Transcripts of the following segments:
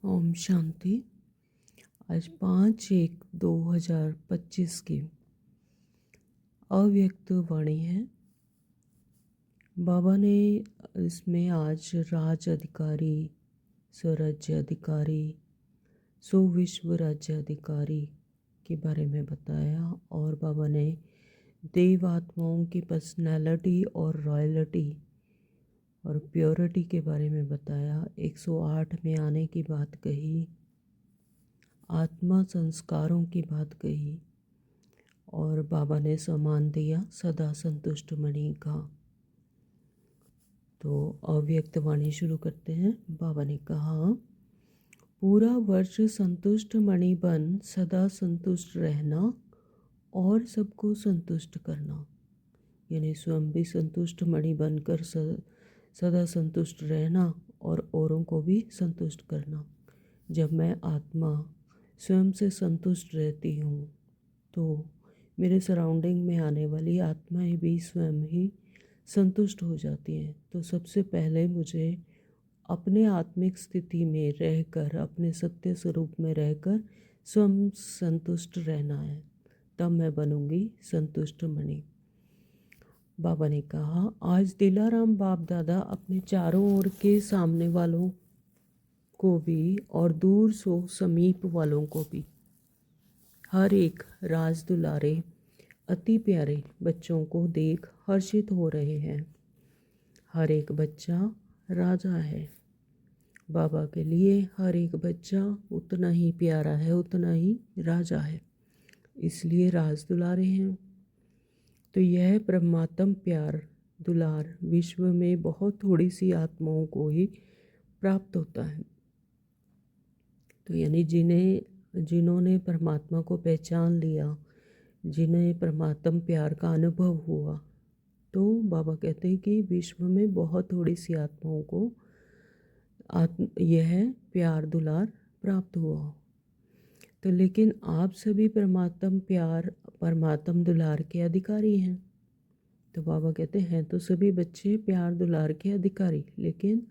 ओम शांति। आज 5/1/2025 की अव्यक्त वाणी है। बाबा ने इसमें आज राज अधिकारी, स्वराज्य अधिकारी, सुविश्व राज्य अधिकारी के बारे में बताया और बाबा ने देव आत्माओं की पर्सनैलिटी और रॉयल्टी और प्योरिटी के बारे में बताया। 108 में आने की बात कही, आत्मा संस्कारों की बात कही और बाबा ने सम्मान दिया सदा संतुष्ट मणि का। तो अव्यक्त वाणी शुरू करते हैं। बाबा ने कहा, पूरा वर्ष संतुष्ट मणि बन सदा संतुष्ट रहना और सबको संतुष्ट करना, यानी स्वयं भी संतुष्ट मणि बनकर सदा संतुष्ट रहना और औरों को भी संतुष्ट करना। जब मैं आत्मा स्वयं से संतुष्ट रहती हूँ तो मेरे सराउंडिंग में आने वाली आत्माएं भी स्वयं ही संतुष्ट हो जाती हैं। तो सबसे पहले मुझे अपने आत्मिक स्थिति में रहकर, अपने सत्य स्वरूप में रहकर स्वयं संतुष्ट रहना है, तब मैं बनूंगी संतुष्ट मणि। बाबा ने कहा, आज दिलाराम बाप दादा अपने चारों ओर के सामने वालों को भी और दूर सो समीप वालों को भी, हर एक राज दुलारे अति प्यारे बच्चों को देख हर्षित हो रहे हैं। हर एक बच्चा राजा है। बाबा के लिए हर एक बच्चा उतना ही प्यारा है, उतना ही राजा है, इसलिए राज दुलारे हैं। तो यह परमात्म प्यार दुलार विश्व में बहुत थोड़ी सी आत्माओं को ही प्राप्त होता है। तो यानी जिन्होंने परमात्मा को पहचान लिया, जिन्हें परमात्म प्यार का अनुभव हुआ, तो बाबा कहते हैं कि विश्व में बहुत थोड़ी सी आत्माओं को यह प्यार दुलार प्राप्त हुआ। तो लेकिन आप सभी परमात्म प्यार, परमात्म दुलार के अधिकारी हैं। तो बाबा कहते हैं तो सभी बच्चे प्यार दुलार के अधिकारी, लेकिन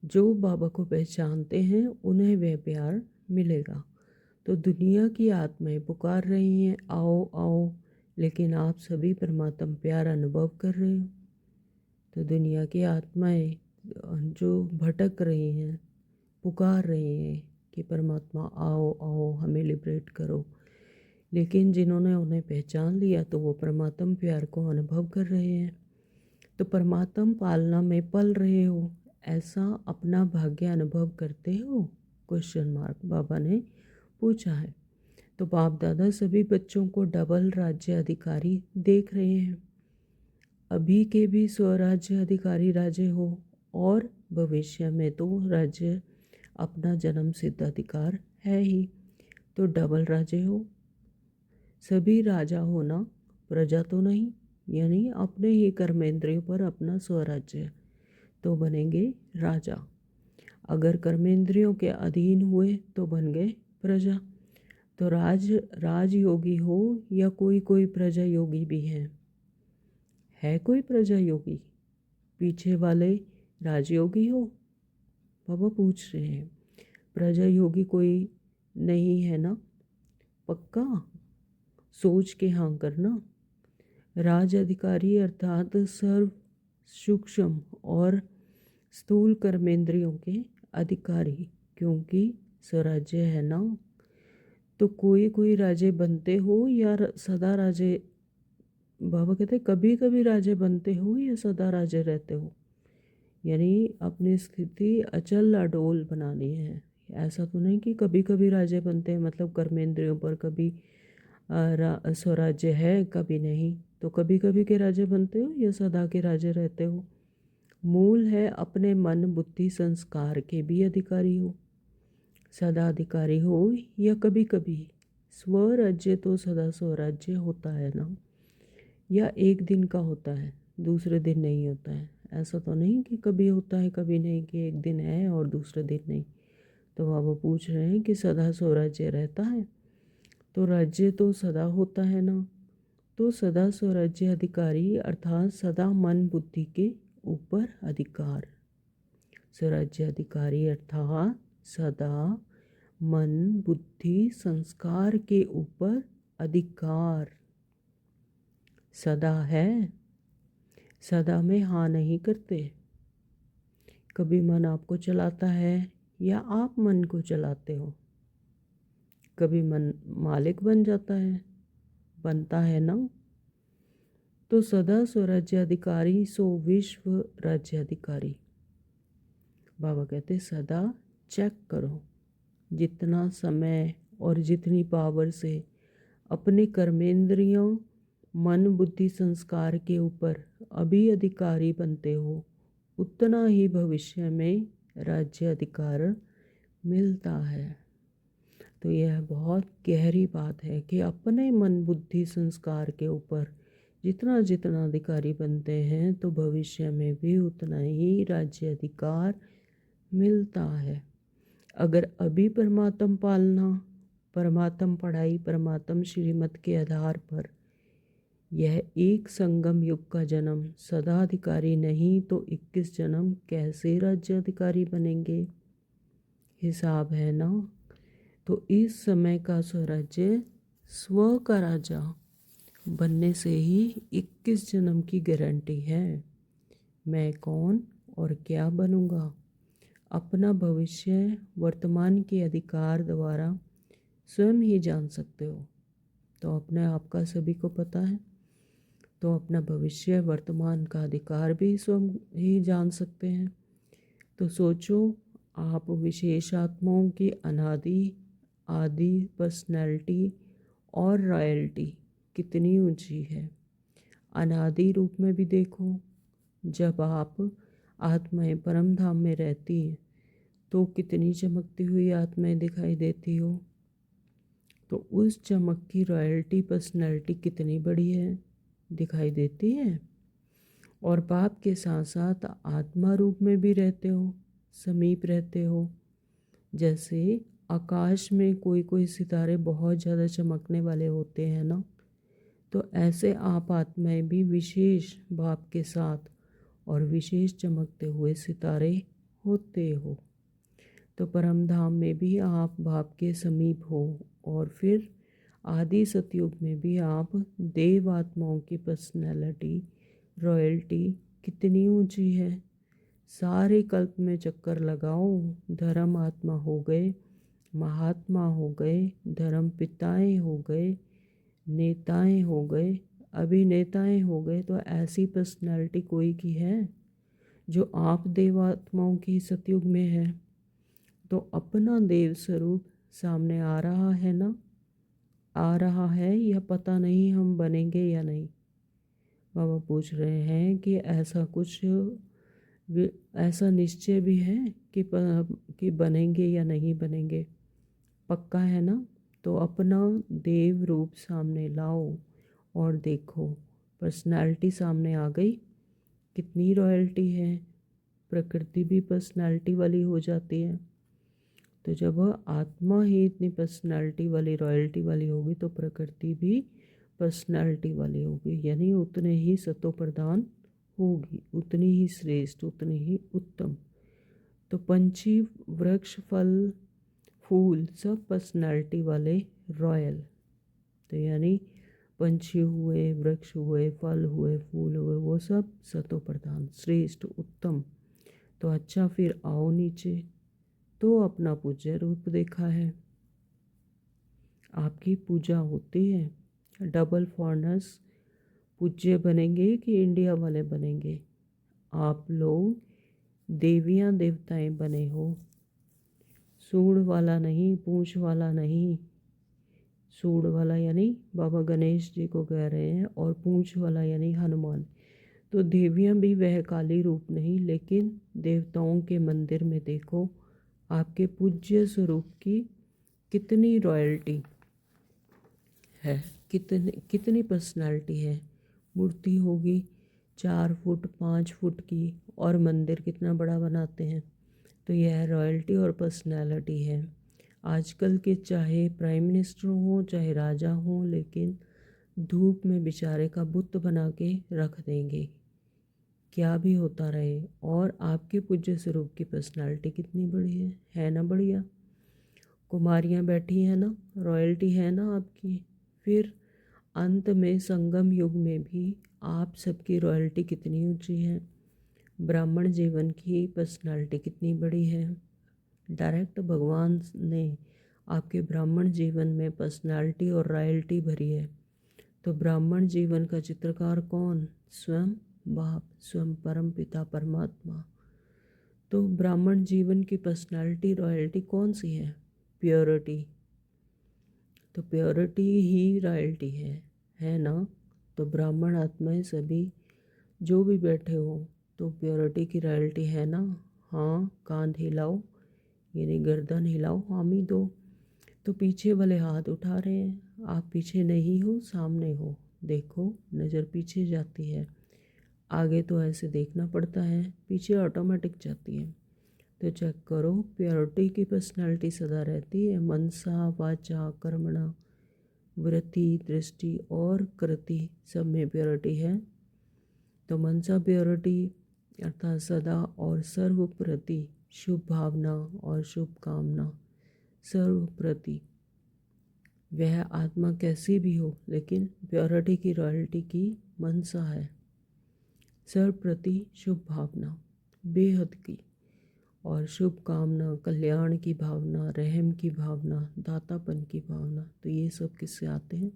जो बाबा को पहचानते हैं उन्हें वह प्यार मिलेगा। तो दुनिया की आत्माएं पुकार रही हैं, आओ आओ, लेकिन आप सभी परमात्म प्यार अनुभव कर रहे हो। तो दुनिया की आत्माएं जो भटक रही हैं, पुकार रही हैं कि परमात्मा आओ आओ, हमें लिबरेट करो, लेकिन जिन्होंने उन्हें पहचान लिया तो वो परमात्म प्यार को अनुभव कर रहे हैं। तो परमात्म पालना में पल रहे हो, ऐसा अपना भाग्य अनुभव करते हो? क्वेश्चन मार्क बाबा ने पूछा है। तो बाप दादा सभी बच्चों को डबल राज्य अधिकारी देख रहे हैं। अभी के भी स्वराज्य अधिकारी राजे हो और भविष्य में तो राज्य अपना जन्म सिद्ध अधिकार है ही, तो डबल राजे हो। सभी राजा होना प्रजा तो नहीं, यानी अपने ही कर्मेंद्रियों पर अपना स्वराज्य, तो बनेंगे राजा। अगर कर्मेंद्रियों के अधीन हुए तो बन गए प्रजा। तो राजयोगी हो या कोई प्रजा योगी भी है कोई प्रजा योगी? पीछे वाले राजयोगी हो? बाबा पूछ रहे हैं। प्रजा योगी कोई नहीं है ना? पक्का सोच के हाँ करना। राज अधिकारी अर्थात सर्व सूक्ष्म और स्थूल कर्मेंद्रियों के अधिकारी, क्योंकि स्वराज्य है ना। तो कोई राजे बनते हो या सदा राजे? बाबा कहते कभी कभी राजे बनते हो या सदा राजे रहते हो, यानी अपनी स्थिति अचल अडोल बनानी है। ऐसा तो नहीं कि कभी कभी राजे बनते हैं, मतलब कर्मेंद्रियों पर कभी स्वराज्य है कभी नहीं। तो कभी कभी के राजे बनते हो या सदा के राजे रहते हो? मूल है अपने मन बुद्धि संस्कार के भी अधिकारी हो। सदा अधिकारी हो या कभी कभी? स्वराज्य तो सदा स्वराज्य होता है ना, या एक दिन का होता है दूसरे दिन नहीं होता है? ऐसा तो नहीं कि कभी होता है कभी नहीं, कि एक दिन है और दूसरे दिन नहीं। तो बाबा पूछ रहे हैं कि सदा स्वराज्य रहता है, तो राज्य तो सदा होता है ना। तो सदा स्वराज्य अधिकारी अर्थात सदा मन बुद्धि के ऊपर अधिकार। स्वराज्य अधिकारी अर्थात सदा मन बुद्धि संस्कार के ऊपर अधिकार सदा है। सदा में हाँ नहीं करते। कभी मन आपको चलाता है या आप मन को चलाते हो। कभी मन मालिक बन जाता है, बनता है ना। तो सदा स्वराज्याधिकारी सो विश्व राज्याधिकारी। बाबा कहते सदा चेक करो, जितना समय और जितनी पावर से अपने कर्मेंद्रियों मन बुद्धि संस्कार के ऊपर अभी अधिकारी बनते हो, उतना ही भविष्य में राज्य अधिकार मिलता है। तो यह बहुत गहरी बात है कि अपने मन बुद्धि संस्कार के ऊपर जितना जितना अधिकारी बनते हैं तो भविष्य में भी उतना ही राज्य अधिकार मिलता है। अगर अभी परमात्म पालना, परमात्म पढ़ाई, परमात्म श्रीमत के आधार पर यह एक संगम युग का जन्म सदाधिकारी नहीं तो 21 जन्म कैसे राज्याधिकारी बनेंगे। हिसाब है ना। तो इस समय का स्वराज्य स्व का राजा बनने से ही 21 जन्म की गारंटी है। मैं कौन और क्या बनूंगा, अपना भविष्य वर्तमान के अधिकार द्वारा स्वयं ही जान सकते हो। तो अपने आप का सभी को पता है, तो अपना भविष्य वर्तमान का अधिकार भी स्वयं ही जान सकते हैं। तो सोचो, आप विशेष आत्माओं की अनादि आदि पर्सनैलिटी और रॉयल्टी कितनी ऊंची है। अनादि रूप में भी देखो, जब आप आत्माएं परम धाम में रहती हैं तो कितनी चमकती हुई आत्माएं दिखाई देती हो। तो उस चमक की रॉयल्टी पर्सनैलिटी कितनी बड़ी है, दिखाई देती है। और बाप के साथ साथ आत्मा रूप में भी रहते हो, समीप रहते हो। जैसे आकाश में कोई कोई सितारे बहुत ज़्यादा चमकने वाले होते हैं ना, तो ऐसे आप आत्माएं भी विशेष बाप के साथ और विशेष चमकते हुए सितारे होते हो। तो परम धाम में भी आप बाप के समीप हो, और फिर आदि सतयुग में भी आप देव आत्माओं की पर्सनैलिटी रॉयल्टी कितनी ऊंची है। सारे कल्प में चक्कर लगाओ, धर्म आत्मा हो गए, महात्मा हो गए, धर्म पिताएँ हो गए, नेताएं हो गए, अभिनेताएं हो गए। तो ऐसी पर्सनैलिटी कोई की है जो आप देवात्माओं की सतयुग में है। तो अपना देव स्वरूप सामने आ रहा है ना, आ रहा है या पता नहीं हम बनेंगे या नहीं। बाबा पूछ रहे हैं कि ऐसा कुछ ऐसा निश्चय भी है कि बनेंगे या नहीं बनेंगे, पक्का है ना। तो अपना देव रूप सामने लाओ और देखो, पर्सनालिटी सामने आ गई, कितनी रॉयल्टी है। प्रकृति भी पर्सनालिटी वाली हो जाती है। तो जब आत्मा ही इतनी पर्सनालिटी वाली रॉयल्टी वाली होगी तो प्रकृति भी पर्सनालिटी वाली होगी, यानी उतने ही सतो प्रधान होगी, उतनी ही श्रेष्ठ, उतनी ही उत्तम। तो पंछी, वृक्ष, फल, फूल सब पर्सनालिटी वाले रॉयल। तो यानी पंछी हुए, वृक्ष हुए, फल हुए, फूल हुए, वो सब सतो प्रधान श्रेष्ठ उत्तम। तो अच्छा, फिर आओ नीचे। तो अपना पूज्य रूप देखा है, आपकी पूजा होती है। डबल फॉरनर्स पूज्य बनेंगे कि इंडिया वाले बनेंगे। आप लोग देवियां देवताएं बने हो, सूंड वाला नहीं, पूंछ वाला नहीं। सूंड वाला यानी बाबा गणेश जी को कह रहे हैं, और पूंछ वाला यानी हनुमान। तो देवियां भी वह काली रूप नहीं, लेकिन देवताओं के मंदिर में देखो आपके पूज्य स्वरूप की कितनी रॉयल्टी है, कितनी कितनी पर्सनालिटी है। मूर्ति होगी 4 फुट 5 फुट की, और मंदिर कितना बड़ा बनाते हैं। तो यह रॉयल्टी और पर्सनालिटी है। आजकल के चाहे प्राइम मिनिस्टर हो चाहे राजा हो, लेकिन धूप में बेचारे का बुत बना के रख देंगे, क्या भी होता रहे। और आपके पूज्य स्वरूप की पर्सनालिटी कितनी बड़ी है ना, बढ़िया। कुमारियाँ बैठी हैं ना, रॉयल्टी है ना आपकी। फिर अंत में संगम युग में भी आप सबकी रॉयल्टी कितनी ऊंची है, ब्राह्मण जीवन की पर्सनालिटी कितनी बड़ी है। डायरेक्ट भगवान ने आपके ब्राह्मण जीवन में पर्सनालिटी और रॉयल्टी भरी है। तो ब्राह्मण जीवन का चित्रकार कौन? स्वयं बाप, स्वयं परम पिता परमात्मा। तो ब्राह्मण जीवन की पर्सनालिटी रॉयल्टी कौन सी प्योरिटी। तो प्योरिटी ही रॉयल्टी है ना। तो ब्राह्मण आत्माएं सभी जो भी बैठे हो, तो प्योरिटी की रॉयल्टी है ना। हाँ, कांध हिलाओ, यानी गर्दन हिलाओ, हामी दो। तो पीछे वाले हाथ उठा रहे हैं, आप पीछे नहीं हो, सामने हो। देखो, नज़र पीछे जाती है, आगे तो ऐसे देखना पड़ता है, पीछे ऑटोमेटिक जाती है। तो चेक करो, प्योरिटी की पर्सनालिटी सदा रहती है। मनसा वाचा कर्मणा वृत्ति दृष्टि और कृति सब में प्योरिटी है। तो मनसा प्योरिटी अर्थात सदा और सर्व प्रति शुभ भावना और शुभ कामना। सर्व प्रति वह आत्मा कैसी भी हो, लेकिन प्योरिटी की रॉयल्टी की मनसा है। सर्व प्रति शुभ भावना बेहद की, और शुभ कामना कल्याण की भावना, रहम की भावना, दातापन की भावना। तो ये सब किससे आते हैं?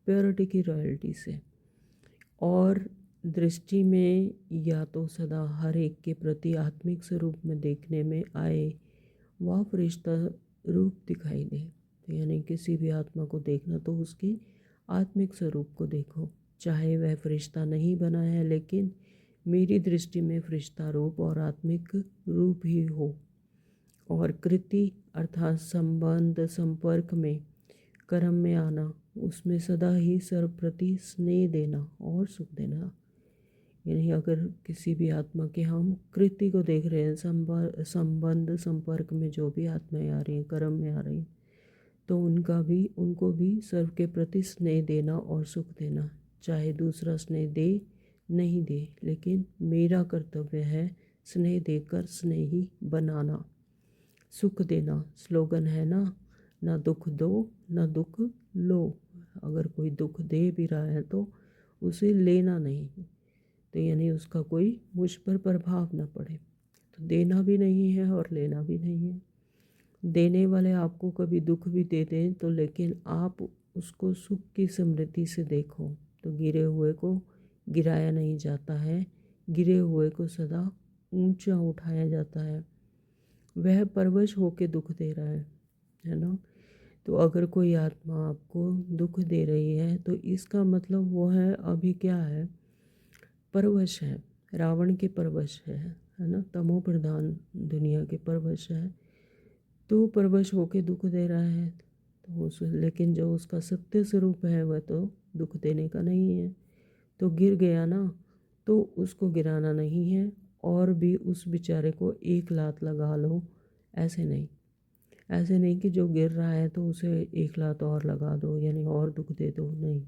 प्योरिटी की रॉयल्टी से। और दृष्टि में या तो सदा हर एक के प्रति आत्मिक स्वरूप में देखने में आए, वह फरिश्ता रूप दिखाई दे। तो यानी किसी भी आत्मा को देखना तो उसके आत्मिक स्वरूप को देखो, चाहे वह फरिश्ता नहीं बना है, लेकिन मेरी दृष्टि में फरिश्ता रूप और आत्मिक रूप ही हो। और कृति अर्थात संबंध संपर्क में, कर्म में आना, उसमें सदा ही सर्वप्रति स्नेह देना और सुख देना। यानी अगर किसी भी आत्मा के हम कृति को देख रहे हैं, संबंध संपर्क में जो भी आत्माएं आ रही हैं, कर्म में आ रही हैं, तो उनको भी सर्व के प्रति स्नेह देना और सुख देना। चाहे दूसरा स्नेह दे नहीं दे, लेकिन मेरा कर्तव्य है स्नेह देकर स्नेही बनाना, सुख देना। स्लोगन है ना दुख दो ना दुख लो। अगर कोई दुख दे भी रहा है तो उसे लेना नहीं, तो यानी उसका कोई मुझ पर प्रभाव ना पड़े। तो देना भी नहीं है और लेना भी नहीं है। देने वाले आपको कभी दुख भी दे दें तो लेकिन आप उसको सुख की समृद्धि से देखो। तो गिरे हुए को गिराया नहीं जाता है, गिरे हुए को सदा ऊंचा उठाया जाता है। वह परवश होके दुख दे रहा है ना। तो अगर कोई आत्मा आपको दुख दे रही है तो इसका मतलब वो है अभी क्या है, परवश है, रावण के परवश है ना, तमो प्रधान दुनिया के परवश है। तो परवश होके दुख दे रहा है, तो लेकिन जो उसका सत्य स्वरूप है वह तो दुख देने का नहीं है। तो गिर गया ना, तो उसको गिराना नहीं है, और भी उस बेचारे को एक लात लगा लो, ऐसे नहीं। ऐसे नहीं कि जो गिर रहा है तो उसे एक लात और लगा दो, यानी और दुख दे दो, नहीं।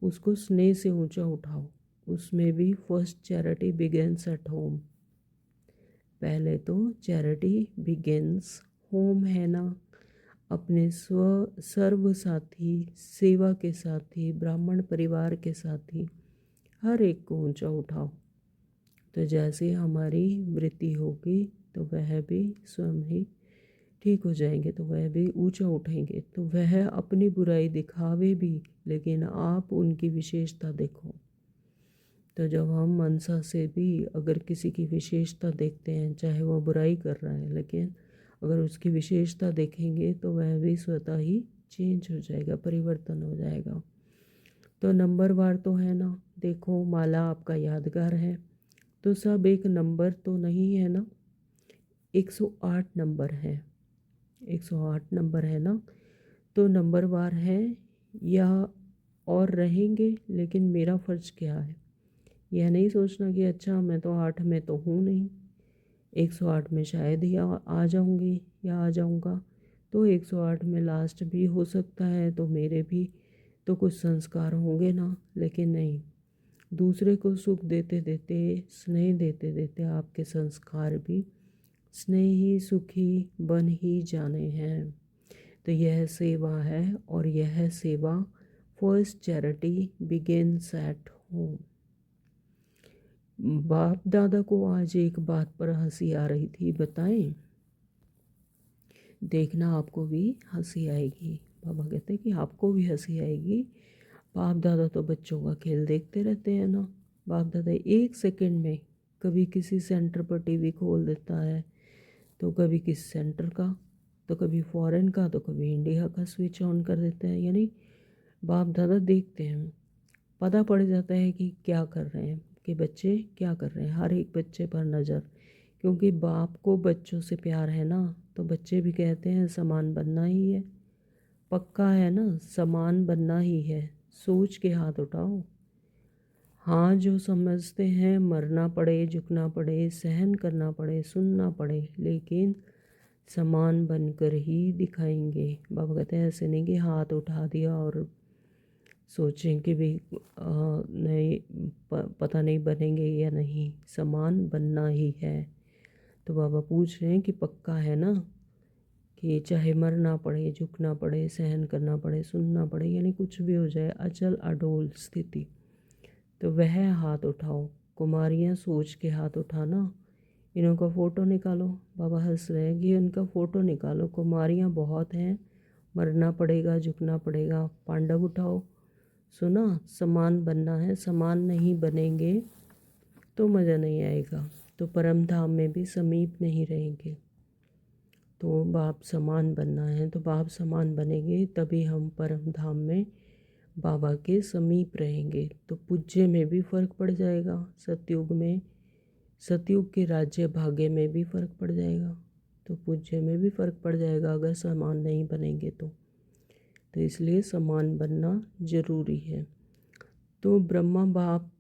उसको स्नेह से ऊंचा उठाओ। उसमें भी first charity begins at home. पहले तो चैरिटी बिगेन्स होम है ना। अपने सर्व साथी, सेवा के साथी, ब्राह्मण परिवार के साथी, हर एक को ऊंचा उठाओ। तो जैसे हमारी वृत्ति होगी तो वह भी स्वयं ही ठीक हो जाएंगे, तो वह भी ऊंचा उठेंगे। तो वह अपनी बुराई दिखावे भी, लेकिन आप उनकी विशेषता देखो। तो जब हम मनसा से भी अगर किसी की विशेषता देखते हैं, चाहे वह बुराई कर रहा है, लेकिन अगर उसकी विशेषता देखेंगे तो वह भी स्वतः ही चेंज हो जाएगा, परिवर्तन हो जाएगा। तो नंबरवार तो है ना। देखो, माला आपका यादगार है, तो सब एक नंबर तो नहीं है ना, 108 नंबर है, 108 नंबर है ना। तो नंबरवार है या और रहेंगे, लेकिन मेरा फ़र्ज़ क्या है, यह नहीं सोचना कि अच्छा मैं तो 8 में तो हूँ नहीं, 108 में शायद ही आ जाऊँगी या आ जाऊँगा। तो 108 में लास्ट भी हो सकता है, तो मेरे भी तो कुछ संस्कार होंगे ना। लेकिन नहीं, दूसरे को सुख देते देते, स्नेह देते देते आपके संस्कार भी स्नेही सुखी बन ही जाने हैं। तो यह सेवा है और यह सेवा first charity begins at home. बाप दादा को आज एक बात पर हंसी आ रही थी, बताएं? देखना आपको भी हंसी आएगी। बाबा कहते हैं कि आपको भी हंसी आएगी। बाप दादा तो बच्चों का खेल देखते रहते हैं ना। बाप दादा 1 सेकंड में कभी किसी सेंटर पर टीवी खोल देता है, तो कभी किस सेंटर का, तो कभी फॉरेन का, तो कभी इंडिया का स्विच ऑन कर देते हैं। यानी बाप दादा देखते हैं, पता पड़ जाता है कि क्या कर रहे हैं, कि बच्चे क्या कर रहे हैं, हर एक बच्चे पर नज़र। क्योंकि बाप को बच्चों से प्यार है ना, तो बच्चे भी कहते हैं समान बनना ही है, पक्का है ना, समान बनना ही है। सोच के हाथ उठाओ। हाँ, जो समझते हैं मरना पड़े, झुकना पड़े, सहन करना पड़े, सुनना पड़े, लेकिन समान बनकर ही दिखाएंगे। बाबा कहते हैं ऐसे नहीं कि हाथ उठा दिया और सोचें कि भी नहीं, पता नहीं बनेंगे या नहीं, समान बनना ही है। तो बाबा पूछ रहे हैं कि पक्का है ना, कि चाहे मरना पड़े, झुकना पड़े, सहन करना पड़े, सुनना पड़े, यानी कुछ भी हो जाए, अचल अडोल स्थिति, तो वह हाथ उठाओ। कुमारियाँ सोच के हाथ उठाना। इन्हों का फ़ोटो निकालो। बाबा हंस रहे हैं कि इनका फ़ोटो निकालो, कुमारियाँ बहुत हैं, मरना पड़ेगा, झुकना पड़ेगा। पांडव उठाओ। सुना, समान बनना है, समान नहीं बनेंगे तो मज़ा नहीं आएगा, तो परम धाम में भी समीप नहीं रहेंगे। तो बाप समान बनना है, तो बाप समान बनेंगे तभी हम परम धाम में बाबा के समीप रहेंगे। तो पूज्य में भी फ़र्क पड़ जाएगा, सतयुग में, सतयुग के राज्य भाग्य में भी फ़र्क पड़ जाएगा, तो पूज्य में भी फ़र्क पड़ जाएगा अगर समान नहीं बनेंगे तो इसलिए समान बनना ज़रूरी है। तो ब्रह्मा बाप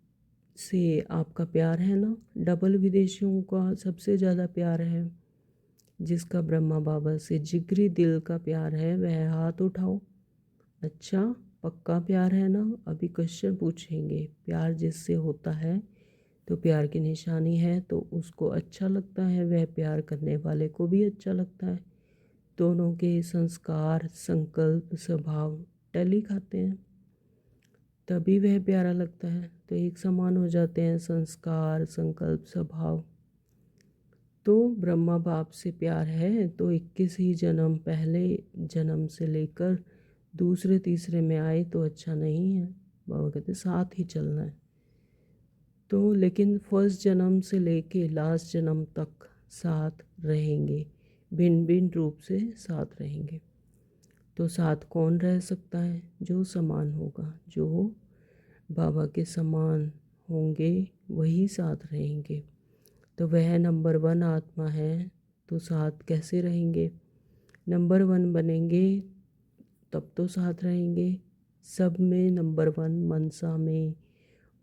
से आपका प्यार है ना, डबल विदेशियों का सबसे ज़्यादा प्यार है। जिसका ब्रह्मा बाबा से जिगरी दिल का प्यार है वह हाथ उठाओ। अच्छा, पक्का प्यार है ना? अभी क्वेश्चन पूछेंगे। प्यार जिससे होता है तो प्यार की निशानी है, तो उसको अच्छा लगता है, वह प्यार करने वाले को भी अच्छा लगता है। दोनों के संस्कार, संकल्प, स्वभाव टैली खाते हैं, तभी वह प्यारा लगता है। तो एक समान हो जाते हैं संस्कार, संकल्प, स्वभाव। तो ब्रह्मा बाप से प्यार है तो 21 ही जन्म, पहले जन्म से लेकर दूसरे तीसरे में आए तो अच्छा नहीं है। बाबा कहते साथ ही चलना है। तो लेकिन फर्स्ट जन्म से लेके लास्ट जन्म तक साथ रहेंगे, भिन्न भिन्न रूप से साथ रहेंगे। तो साथ कौन रह सकता है? जो समान होगा, जो बाबा के समान होंगे वही साथ रहेंगे। तो वह नंबर 1 आत्मा है, तो साथ कैसे रहेंगे? नंबर 1 बनेंगे तब तो साथ रहेंगे। सब में नंबर 1, मनसा में,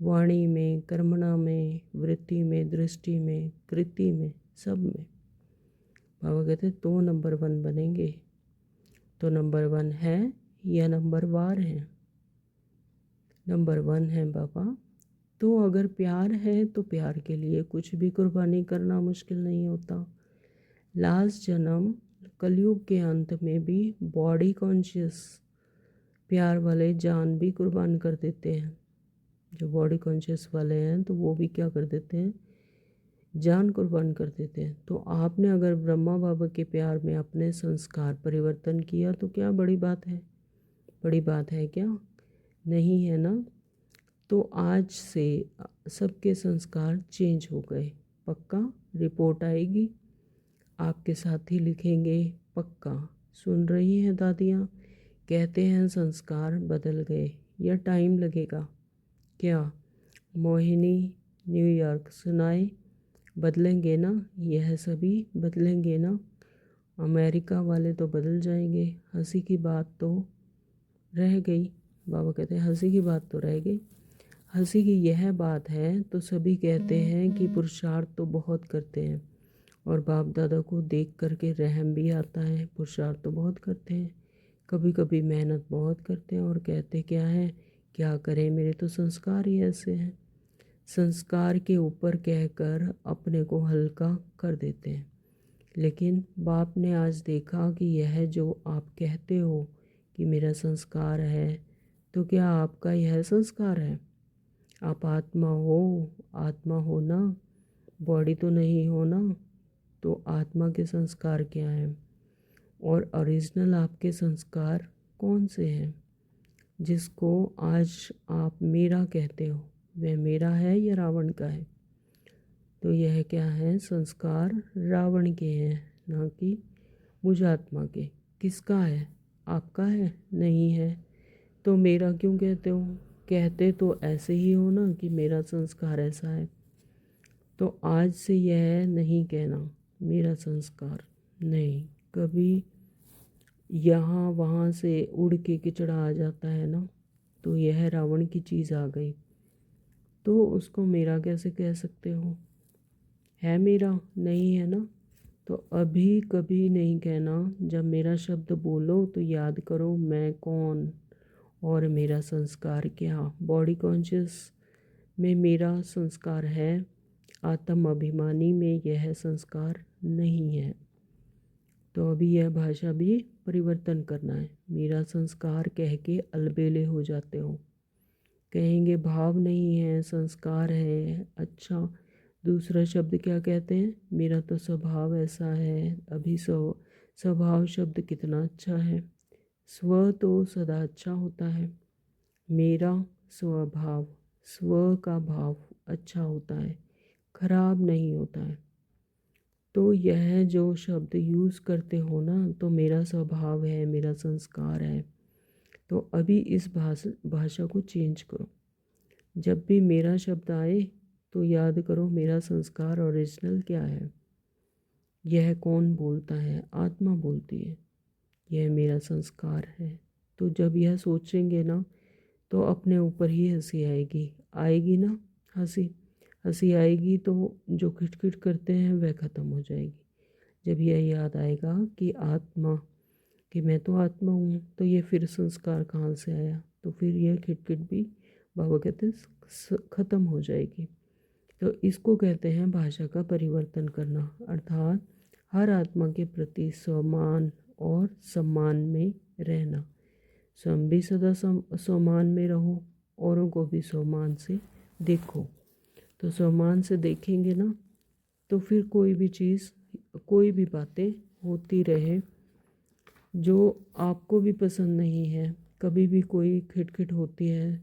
वाणी में, कर्मणा में, वृत्ति में, दृष्टि में, कृति में, सब में। बाबा कहते तो नंबर 1 बनेंगे। तो नंबर 1 है या नंबर वार है? नंबर 1 है बाबा। तो अगर प्यार है तो प्यार के लिए कुछ भी कुर्बानी करना मुश्किल नहीं होता। लास्ट जन्म कलयुग के अंत में भी बॉडी कॉन्शियस प्यार वाले जान भी कुर्बान कर देते हैं। जो बॉडी कॉन्शियस वाले हैं तो वो भी क्या कर देते हैं? जान कुर्बान कर देते हैं। तो आपने अगर ब्रह्मा बाबा के प्यार में अपने संस्कार परिवर्तन किया तो क्या बड़ी बात है? बड़ी बात है क्या? नहीं है ना। तो आज से सबके संस्कार चेंज हो गए, पक्का रिपोर्ट आएगी, आपके साथी लिखेंगे, पक्का। सुन रही हैं दादियाँ? कहते हैं संस्कार बदल गए या टाइम लगेगा? क्या मोहिनी न्यूयॉर्क सुनाए? बदलेंगे ना, यह सभी बदलेंगे ना। अमेरिका वाले तो बदल जाएंगे, हंसी की बात तो रह गई। बाबा कहते हैं हंसी की बात तो रह गई। हंसी की यह बात है तो सभी कहते हैं कि पुरुषार्थ तो बहुत करते हैं, और बाप दादा को देख करके रहम भी आता है। पुरुषार्थ तो बहुत करते हैं, कभी कभी मेहनत बहुत करते हैं, और कहते क्या है, क्या करें, मेरे तो संस्कार ही ऐसे हैं। संस्कार के ऊपर कहकर अपने को हल्का कर देते हैं, लेकिन बाप ने आज देखा कि यह जो आप कहते हो कि मेरा संस्कार है, तो क्या आपका यह संस्कार है? आप आत्मा हो ना, बॉडी तो नहीं हो ना। तो आत्मा के संस्कार क्या हैं और ओरिजिनल आपके संस्कार कौन से हैं? जिसको आज आप मेरा कहते हो, वह मेरा है या रावण का है? तो यह क्या है? संस्कार रावण के हैं, ना कि मुझ आत्मा के। किसका है? आपका है? नहीं है। तो मेरा क्यों कहते हो? कहते तो ऐसे ही हो ना कि मेरा संस्कार ऐसा है। तो आज से यह नहीं कहना मेरा संस्कार नहीं। कभी यहाँ वहाँ से उड़ के किचड़ा आ जाता है ना, तो यह रावण की चीज़ आ गई, तो उसको मेरा कैसे कह सकते हो? है मेरा? नहीं है ना। तो अभी कभी नहीं कहना। जब मेरा शब्द बोलो तो याद करो मैं कौन और मेरा संस्कार क्या। बॉडी कॉन्शियस में मेरा संस्कार है, आत्म अभिमानी में यह संस्कार नहीं है। तो अभी यह भाषा भी परिवर्तन करना है। मेरा संस्कार कह के अलबेले हो जाते हो। कहेंगे भाव नहीं है, संस्कार है। अच्छा, दूसरा शब्द क्या कहते हैं? मेरा तो स्वभाव ऐसा है। अभी स्वभाव शब्द कितना अच्छा है। स्व तो सदा अच्छा होता है। मेरा स्वभाव, स्व का भाव अच्छा होता है, खराब नहीं होता है। तो यह जो शब्द यूज़ करते हो ना, तो मेरा स्वभाव है, मेरा संस्कार है। तो अभी इस भाषा को चेंज करो। जब भी मेरा शब्द आए तो याद करो मेरा संस्कार ओरिजिनल क्या है। यह कौन बोलता है? आत्मा बोलती है, यह मेरा संस्कार है। तो जब यह सोचेंगे ना, तो अपने ऊपर ही हंसी आएगी। आएगी ना हंसी? हंसी आएगी तो जो खिटखिट करते हैं वह ख़त्म हो जाएगी। जब यह याद आएगा कि आत्मा, कि मैं तो आत्मा हूँ, तो ये फिर संस्कार कहाँ से आया? तो फिर यह खिटखिट भी बाबा कहते ख़त्म हो जाएगी। तो इसको कहते हैं भाषा का परिवर्तन करना, अर्थात हर आत्मा के प्रति सम्मान और सम्मान में रहना। स्वयं भी सदा सम्मान में रहो, औरों को भी सम्मान से देखो। तो सम्मान से देखेंगे ना, तो फिर कोई भी चीज़, कोई भी बातें होती रहे जो आपको भी पसंद नहीं है। कभी भी कोई खिटखिट होती है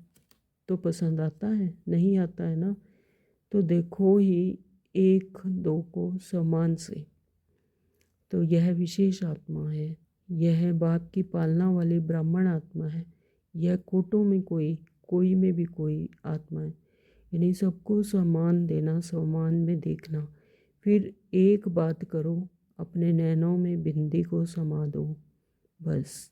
तो पसंद आता है? नहीं आता है ना। तो देखो ही एक दो को समान से। तो यह विशेष आत्मा है, यह बाप की पालना वाली ब्राह्मण आत्मा है। यह कोटों में कोई, कोई में भी कोई आत्मा है। यानी सबको सम्मान देना, सम्मान में देखना। फिर एक बात करो, अपने नैनों में बिंदी को समा दो। बस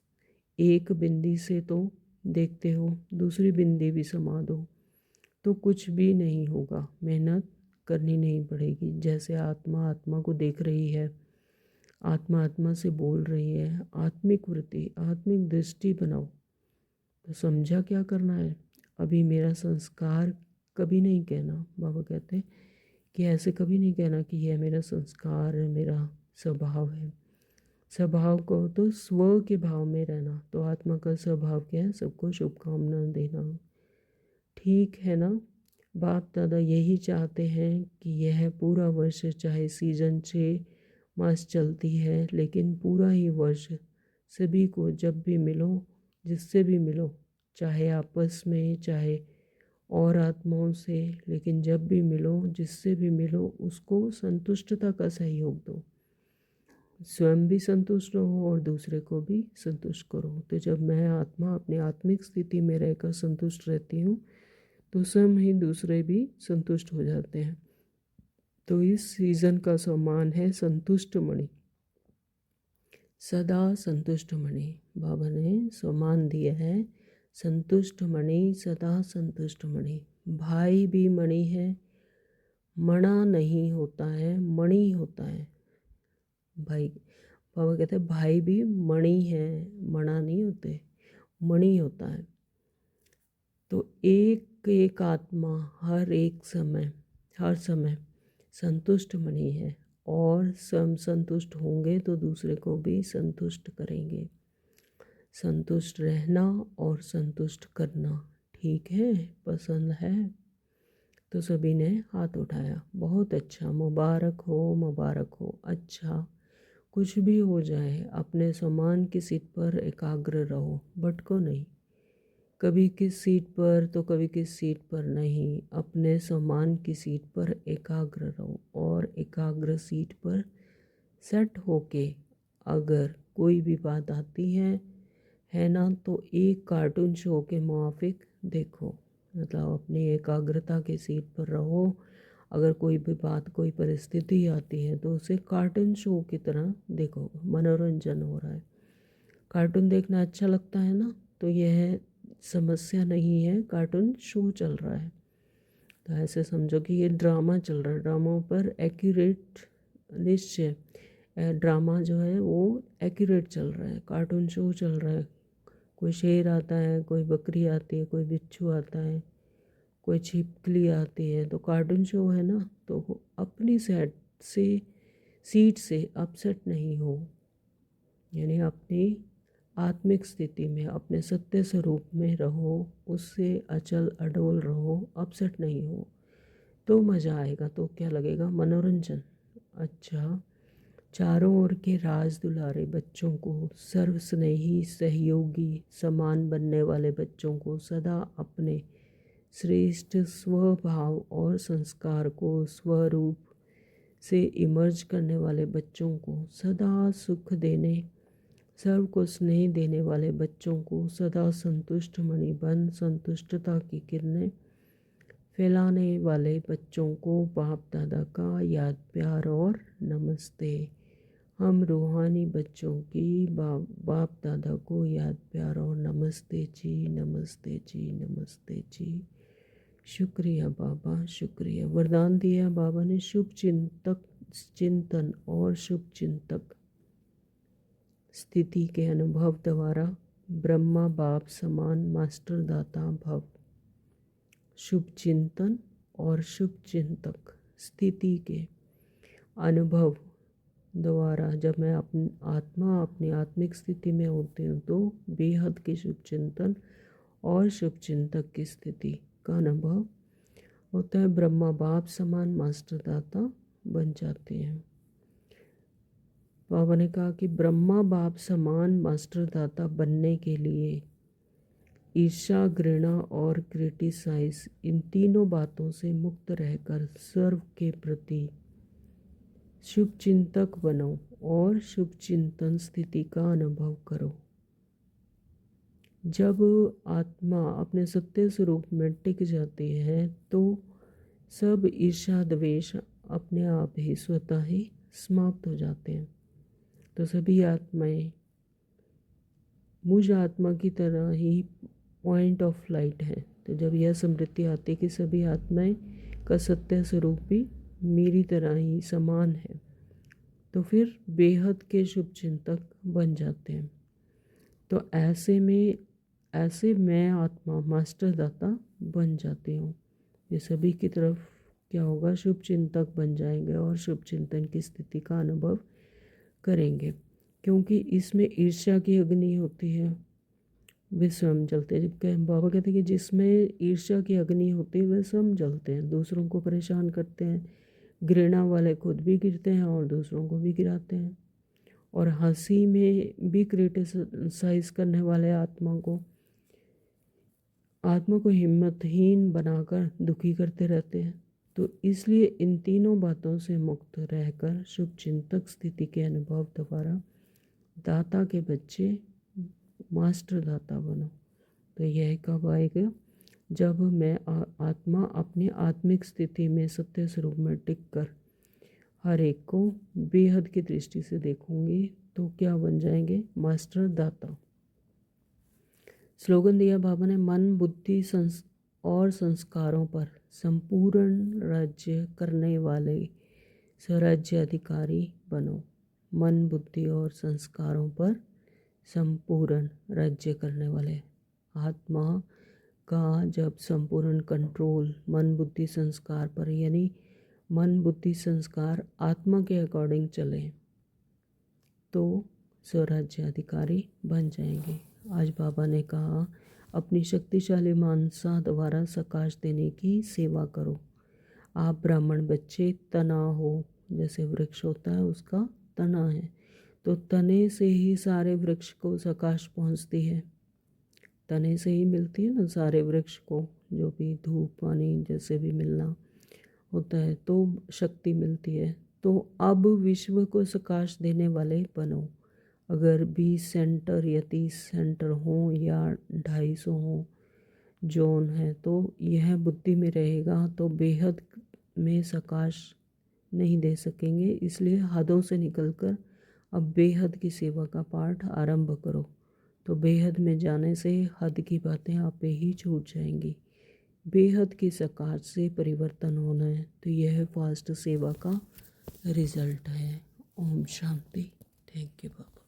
एक बिंदी से तो देखते हो, दूसरी बिंदी भी समा दो, तो कुछ भी नहीं होगा। मेहनत करनी नहीं पड़ेगी। जैसे आत्मा आत्मा को देख रही है, आत्मा आत्मा से बोल रही है, आत्मिक वृत्ति, आत्मिक दृष्टि बनाओ। तो समझा क्या करना है? अभी मेरा संस्कार कभी नहीं कहना। बाबा कहते हैं कि ऐसे कभी नहीं कहना कि यह मेरा संस्कार है, मेरा स्वभाव है। स्वभाव को तो स्व के भाव में रहना। तो आत्मा का स्वभाव क्या है? सबको शुभकामना देना। ठीक है ना। बाप दादा यही चाहते हैं कि यह पूरा वर्ष, चाहे सीजन 6 मास चलती है, लेकिन पूरा ही वर्ष सभी को जब भी मिलो, जिससे भी मिलो, चाहे आपस में चाहे और आत्माओं से, लेकिन जब भी मिलो, जिससे भी मिलो, उसको संतुष्टता का सहयोग दो। स्वयं भी संतुष्ट रहो और दूसरे को भी संतुष्ट करो। तो जब मैं आत्मा अपनी आत्मिक स्थिति में रहकर संतुष्ट रहती हूँ, तो स्वयं ही दूसरे भी संतुष्ट हो जाते हैं। तो इस सीज़न का सम्मान है संतुष्ट मणि, सदा संतुष्ट मणि। बाबा ने सम्मान दिया है संतुष्ट मणि, सदा संतुष्ट मणि। भाई भी मणि है, मणा नहीं होता है, मणि होता है भाई। बाबा कहते हैं भाई भी मणि है, मणा नहीं होते, मणि होता है। तो एक एक आत्मा हर एक समय, हर समय संतुष्ट मणि है और स्वयं संतुष्ट होंगे तो दूसरे को भी संतुष्ट करेंगे। संतुष्ट रहना और संतुष्ट करना, ठीक है, पसंद है? तो सभी ने हाथ उठाया। बहुत अच्छा, मुबारक हो, मुबारक हो। अच्छा, कुछ भी हो जाए अपने सम्मान की सीट पर एकाग्र रहो, भटको नहीं। कभी किस सीट पर तो कभी किस सीट पर नहीं, अपने सम्मान की सीट पर एकाग्र रहो और एकाग्र सीट पर सेट होके अगर कोई भी बात आती है ना, तो एक कार्टून शो के मुआफिक देखो, मतलब अपनी एकाग्रता की सीट पर रहो। अगर कोई भी बात, कोई परिस्थिति आती है तो उसे कार्टून शो की तरह देखो, मनोरंजन हो रहा है। कार्टून देखना अच्छा लगता है ना, तो यह समस्या नहीं है, कार्टून शो चल रहा है। तो ऐसे समझो कि ये ड्रामा चल रहा है, ड्रामों पर एक्यूरेट निश्चय, ड्रामा जो है वो एक्यूरेट चल रहा है, कार्टून शो चल रहा है। कोई शेर आता है, कोई बकरी आती है, कोई बिच्छू आता है, कोई छिपकली आती है, तो कार्टून शो है ना। तो अपनी सीट से अपसेट नहीं हो, यानी अपनी आत्मिक स्थिति में, अपने सत्य स्वरूप में रहो, उससे अचल अडोल रहो, अपसेट नहीं हो, तो मज़ा आएगा। तो क्या लगेगा? मनोरंजन। अच्छा, चारों ओर के राज दुलारे बच्चों को, सर्वस्नेही सहयोगी समान बनने वाले बच्चों को, सदा अपने श्रेष्ठ स्वभाव और संस्कार को स्वरूप से इमर्ज करने वाले बच्चों को, सदा सुख देने, सर्व को स्नेह देने वाले बच्चों को, सदा संतुष्ट मणिबन संतुष्टता की किरणें फैलाने वाले बच्चों को बाप दादा का याद प्यार और नमस्ते। हम रूहानी बच्चों की बाप दादा को याद प्यार और नमस्ते जी, नमस्ते जी, नमस्ते जी। शुक्रिया बाबा, शुक्रिया। वरदान दिया बाबा ने, शुभ चिंतन और शुभ चिंतक स्थिति के अनुभव द्वारा ब्रह्मा बाप समान मास्टर दाता भव। शुभ चिंतन और शुभ चिंतक स्थिति के अनुभव द्वारा जब मैं अपनी आत्मिक स्थिति में होती हूँ तो बेहद के शुभ चिंतन और शुभ चिंतक की स्थिति का अनुभव होता है। ब्रह्मा बाप समान मास्टर दाता बन जाते हैं। बाबा ने कहा कि ब्रह्मा बाप समान मास्टर दाता बनने के लिए ईर्ष्या, घृणा और क्रिटिसाइज, इन तीनों बातों से मुक्त रहकर सर्व के प्रति शुभ चिंतक बनो और शुभ चिंतन स्थिति का अनुभव करो। जब आत्मा अपने सत्य स्वरूप में टिक जाती है तो सब ईर्ष्या द्वेष अपने आप ही स्वतः ही समाप्त हो जाते हैं। तो सभी आत्माएं मुझ आत्मा की तरह ही पॉइंट ऑफ लाइट है। तो जब यह स्मृति आती है कि सभी आत्माएं का सत्य स्वरूप भी मेरी तरह ही समान है, तो फिर बेहद के शुभ चिंतक बन जाते हैं। तो ऐसे मैं आत्मा मास्टर दाता बन जाती हूँ। ये सभी की तरफ क्या होगा? शुभ चिंतक बन जाएंगे और शुभ चिंतन की स्थिति का अनुभव करेंगे, क्योंकि इसमें ईर्ष्या की अग्नि होती है, वे स्वयं जलते हैं। जबकि बाबा कहते हैं कि जिसमें ईर्ष्या की अग्नि होती है वे स्वयं जलते हैं, दूसरों को परेशान करते हैं। घृणा वाले खुद भी गिरते हैं और दूसरों को भी गिराते हैं। और हंसी में भी क्रिटिसाइज करने वाले आत्मा को हिम्मतहीन बनाकर दुखी करते रहते हैं। तो इसलिए इन तीनों बातों से मुक्त रहकर शुभ चिंतक स्थिति के अनुभव द्वारा दाता के बच्चे मास्टर दाता बनो। तो यह कब आएगा? जब मैं आत्मा अपनी आत्मिक स्थिति में सत्य स्वरूप में टिक कर हर एक को बेहद की दृष्टि से देखूंगी, तो क्या बन जाएंगे? मास्टर दाता। स्लोगन दिया बाबा ने, मन बुद्धि और संस्कारों पर संपूर्ण राज्य करने वाले स्वराज्य अधिकारी बनो। मन बुद्धि और संस्कारों पर संपूर्ण राज्य करने वाले आत्मा का जब संपूर्ण कंट्रोल मन बुद्धि संस्कार पर, यानी मन बुद्धि संस्कार आत्मा के अकॉर्डिंग चलें तो स्वराज्याधिकारी बन जाएंगे। आज बाबा ने कहा अपनी शक्तिशाली मानसा द्वारा सकाश देने की सेवा करो। आप ब्राह्मण बच्चे तना हो, जैसे वृक्ष होता है उसका तना है, तो तने से ही सारे वृक्ष को सकाश पहुंचती है। तने से ही मिलती है ना सारे वृक्ष को, जो भी धूप पानी जैसे भी मिलना होता है तो शक्ति मिलती है। तो अब विश्व को सकाश देने वाले बनो। अगर 20 सेंटर या 30 सेंटर हों या 250 हों जोन है, तो यह बुद्धि में रहेगा तो बेहद में सकाश नहीं दे सकेंगे। इसलिए हदों से निकलकर अब बेहद की सेवा का पाठ आरंभ करो। तो बेहद में जाने से हद की बातें आपे ही छूट जाएंगी। बेहद की सकाश से परिवर्तन होना है, तो यह फास्ट सेवा का रिजल्ट है। ओम शांति। Thank you Baba.